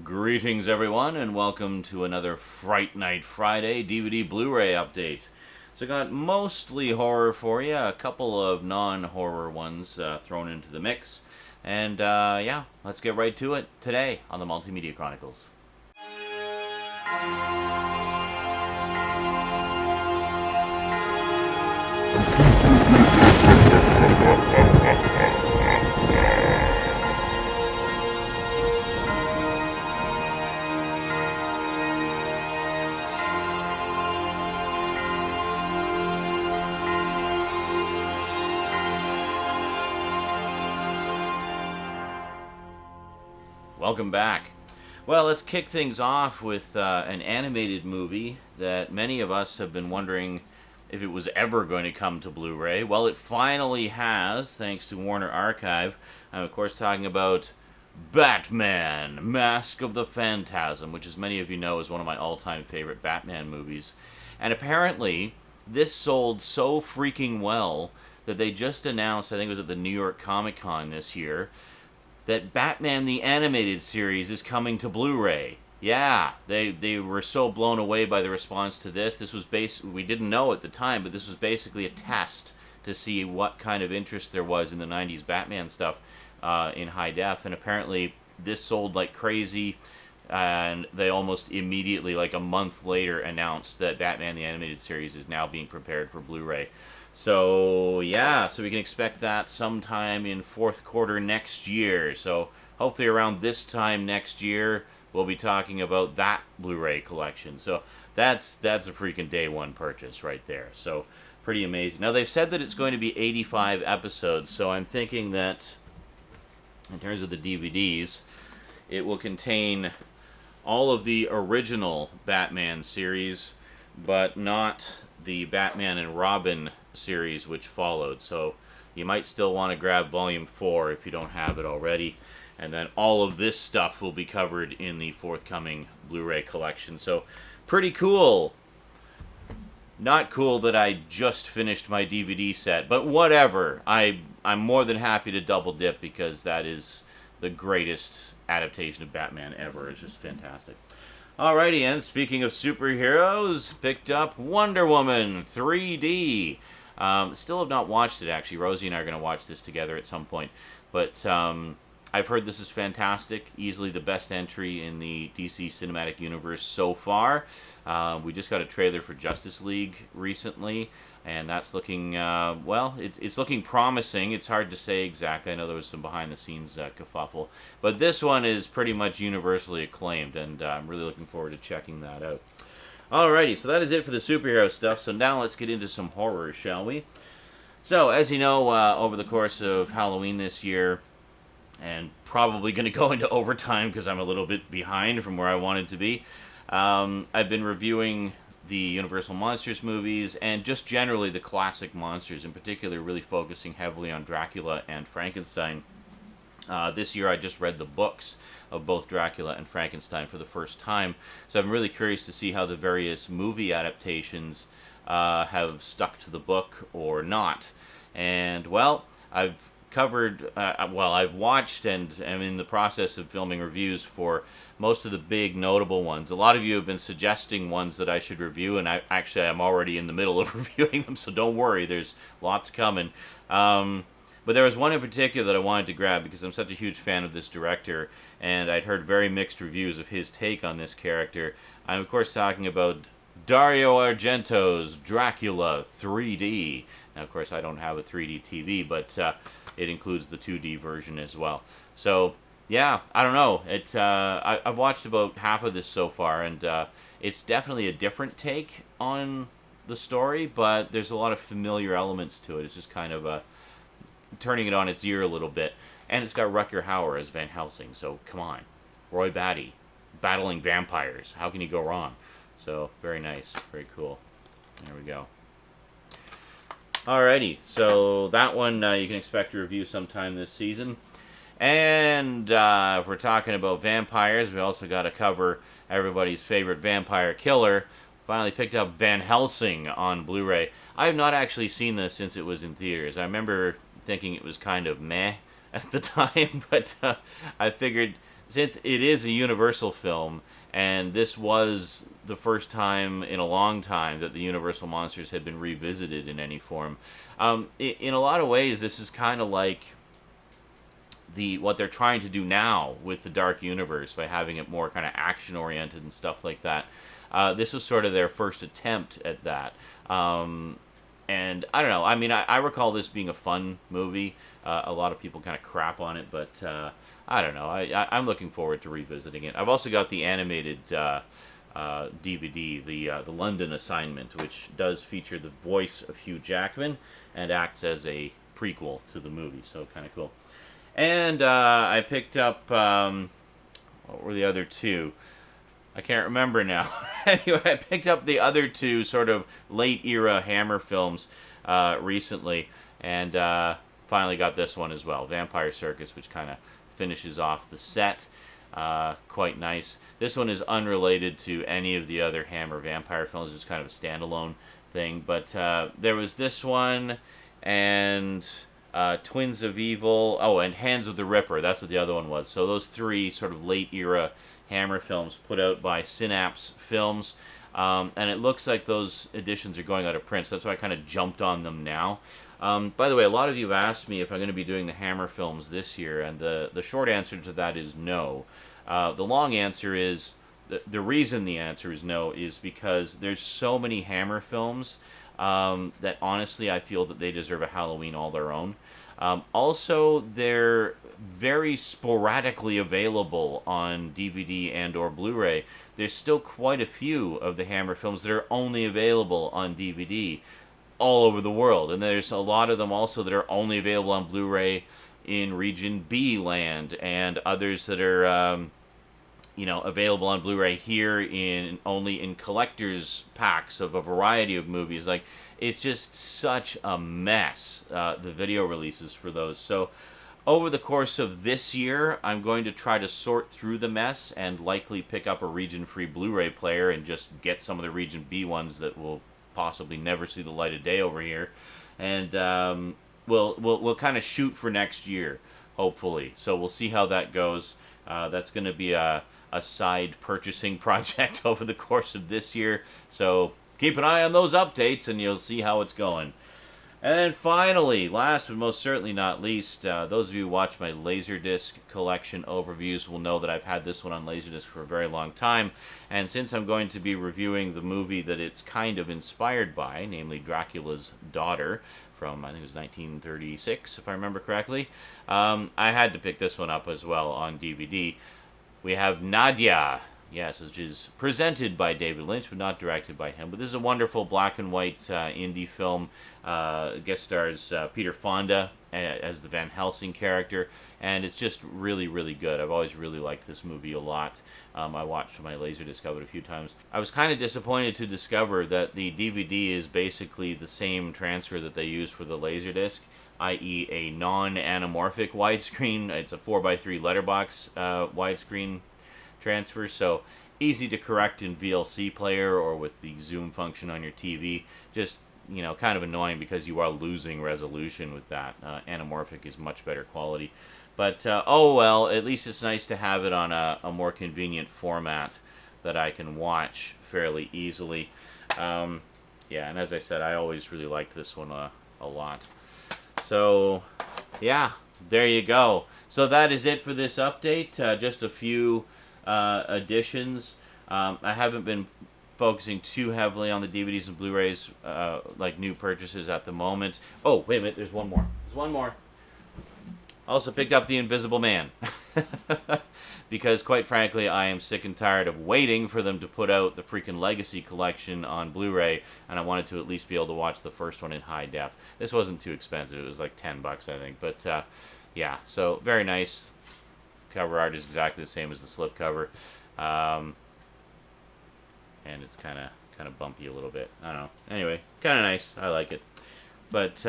Greetings, everyone, and welcome to another Fright Night Friday DVD Blu-ray update. So, I got mostly horror for you, a couple of non-horror ones thrown into the mix, and yeah, let's get right to it today on the Multimedia Chronicles. Welcome back. Well, let's kick things off with an animated movie that many of us have been wondering if it was ever going to come to Blu-ray. Well, it finally has, thanks to Warner Archive. I'm, of course, talking about Batman, Mask of the Phantasm, which, as many of you know, is one of my all-time favorite Batman movies. And apparently, this sold so freaking well that they just announced, I think it was at the New York Comic Con this year, that Batman the Animated Series is coming to Blu-ray. Yeah, they were so blown away by the response to this. This was we didn't know at the time, but this was basically a test to see what kind of interest there was in the 90s Batman stuff in high def. And apparently this sold like crazy, and they almost immediately, like a month later, announced that Batman the Animated Series is now being prepared for Blu-ray. So, yeah, so we can expect that sometime in fourth quarter next year. So, hopefully around this time next year, we'll be talking about that Blu-ray collection. So, that's a freaking day one purchase right there. So, pretty amazing. Now, they've said that it's going to be 85 episodes, so I'm thinking that, in terms of the DVDs, it will contain all of the original Batman series, but not the Batman and Robin series which followed. So you might still want to grab volume 4 if you don't have it already, and then all of this stuff will be covered in the forthcoming Blu-ray collection. So pretty cool. Not cool that I just finished my DVD set, but whatever. I'm more than happy to double dip because that is the greatest adaptation of Batman ever. It's just fantastic. Alrighty, and speaking of superheroes, picked up Wonder Woman 3D. Still have not watched it, actually. Rosie and I are going to watch this together at some point. But I've heard this is fantastic. Easily the best entry in the DC Cinematic Universe so far. We just got a trailer for Justice League recently, and that's looking, well, it's looking promising. It's hard to say exactly. I know there was some behind-the-scenes kerfuffle. But this one is pretty much universally acclaimed, and I'm really looking forward to checking that out. Alrighty, so that is it for the superhero stuff. So now let's get into some horror, shall we? So, as you know, over the course of Halloween this year, and probably going to go into overtime because I'm a little bit behind from where I wanted to be, I've been reviewing the Universal Monsters movies and just generally the classic monsters, in particular really focusing heavily on Dracula and Frankenstein. This year I just read the books of both Dracula and Frankenstein for the first time, so I'm really curious to see how the various movie adaptations have stuck to the book or not. And, well, I've covered, I've watched and am in the process of filming reviews for most of the big notable ones. A lot of you have been suggesting ones that I should review, and I'm already in the middle of reviewing them, so don't worry, there's lots coming. But there was one in particular that I wanted to grab because I'm such a huge fan of this director, and I'd heard very mixed reviews of his take on this character. I'm, of course, talking about Dario Argento's Dracula 3D. Now, of course, I don't have a 3D TV, but it includes the 2D version as well. So, yeah, I don't know. I've watched about half of this so far, and it's definitely a different take on the story, but there's a lot of familiar elements to it. It's just kind of turning it on its ear a little bit. And it's got Rutger Hauer as Van Helsing, so come on. Roy Batty, battling vampires. How can you go wrong? So, very nice. Very cool. There we go. Alrighty, so that one you can expect to review sometime this season. And if we're talking about vampires, we also got to cover everybody's favorite vampire killer. Finally picked up Van Helsing on Blu-ray. I have not actually seen this since it was in theaters. I remember thinking it was kind of meh at the time, but I figured since it is a Universal film, and this was the first time in a long time that the Universal monsters had been revisited in any form. In a lot of ways, this is kind of like what they're trying to do now with the Dark Universe by having it more kind of action oriented and stuff like that. This was sort of their first attempt at that. And I don't know. I mean, I recall this being a fun movie. A lot of people kind of crap on it, but I don't know. I'm looking forward to revisiting it. I've also got the animated DVD, the London Assignment, which does feature the voice of Hugh Jackman and acts as a prequel to the movie. So kind of cool. And I picked up, what were the other two? I can't remember now. Anyway, I picked up the other two sort of late-era Hammer films recently, and finally got this one as well, Vampire Circus, which kind of finishes off the set. Quite nice. This one is unrelated to any of the other Hammer vampire films. It's kind of a standalone thing. But there was this one, and Twins of Evil. Oh, and Hands of the Ripper. That's what the other one was. So those three sort of late-era Hammer films put out by Synapse Films. And it looks like those editions are going out of print, so that's why I kind of jumped on them now. By the way, a lot of you have asked me if I'm going to be doing the Hammer films this year, and the short answer to that is no. The long answer is, the reason the answer is no is because there's so many Hammer films that honestly I feel that they deserve a Halloween all their own. Also, they're very sporadically available on DVD and or Blu-ray. There's still quite a few of the Hammer films that are only available on DVD all over the world. And there's a lot of them also that are only available on Blu-ray in Region B land, and others that are available on Blu-ray here only in collector's packs of a variety of movies. Like, it's just such a mess, the video releases for those. So over the course of this year, I'm going to try to sort through the mess and likely pick up a region-free Blu-ray player and just get some of the Region B ones that will possibly never see the light of day over here. And we'll kind of shoot for next year, hopefully. So we'll see how that goes. That's going to be a side purchasing project over the course of this year. So keep an eye on those updates and you'll see how it's going. And then finally, last but most certainly not least, those of you who watch my Laserdisc collection overviews will know that I've had this one on Laserdisc for a very long time. And since I'm going to be reviewing the movie that it's kind of inspired by, namely Dracula's Daughter, from, I think it was 1936, if I remember correctly, I had to pick this one up as well on DVD. We have Nadia, yes, which is presented by David Lynch, but not directed by him. But this is a wonderful black and white indie film. Guest stars Peter Fonda as the Van Helsing character, and it's just really, really good. I've always really liked this movie a lot. I watched my Laserdisc of it a few times. I was kind of disappointed to discover that the DVD is basically the same transfer that they use for the Laserdisc, i.e. a non-anamorphic widescreen. It's a 4x3 letterbox widescreen transfer, so easy to correct in VLC player or with the zoom function on your TV. Just, kind of annoying because you are losing resolution with that. Anamorphic is much better quality. But, oh well, at least it's nice to have it on a more convenient format that I can watch fairly easily. Yeah, and as I said, I always really liked this one a lot. So, yeah, there you go. So that is it for this update. Just a few additions. I haven't been focusing too heavily on the DVDs and Blu-rays, like new purchases at the moment. Oh, wait a minute, there's one more. Also picked up The Invisible Man. Because, quite frankly, I am sick and tired of waiting for them to put out the freaking Legacy Collection on Blu-ray, and I wanted to at least be able to watch the first one in high def. This wasn't too expensive. It was like $10, I think. But, yeah, so very nice. Cover art is exactly the same as the slipcover. And it's kind of bumpy a little bit. I don't know. Anyway, kind of nice. I like it. But,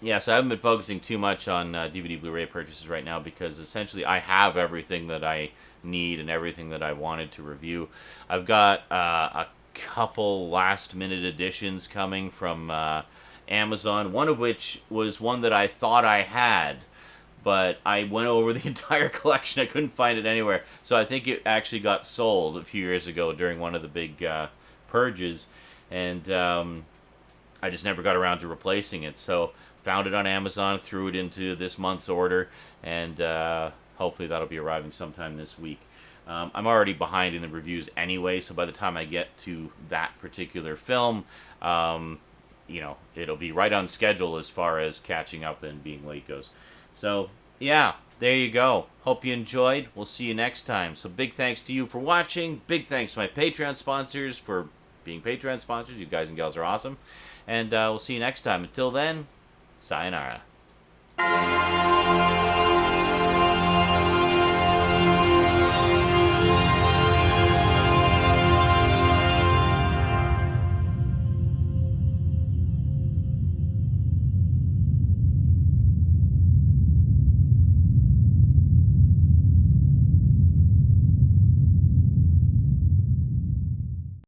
yeah, so I haven't been focusing too much on DVD Blu-ray purchases right now because essentially I have everything that I need and everything that I wanted to review. I've got a couple last-minute editions coming from Amazon, one of which was one that I thought I had, but I went over the entire collection. I couldn't find it anywhere. So I think it actually got sold a few years ago during one of the big purges, and I just never got around to replacing it. So found it on Amazon, threw it into this month's order, and hopefully that'll be arriving sometime this week. I'm already behind in the reviews anyway, so by the time I get to that particular film, it'll be right on schedule as far as catching up and being late goes. So, yeah, there you go. Hope you enjoyed. We'll see you next time. So big thanks to you for watching. Big thanks to my Patreon sponsors for being Patreon sponsors. You guys and gals are awesome. And we'll see you next time. Until then, sayonara.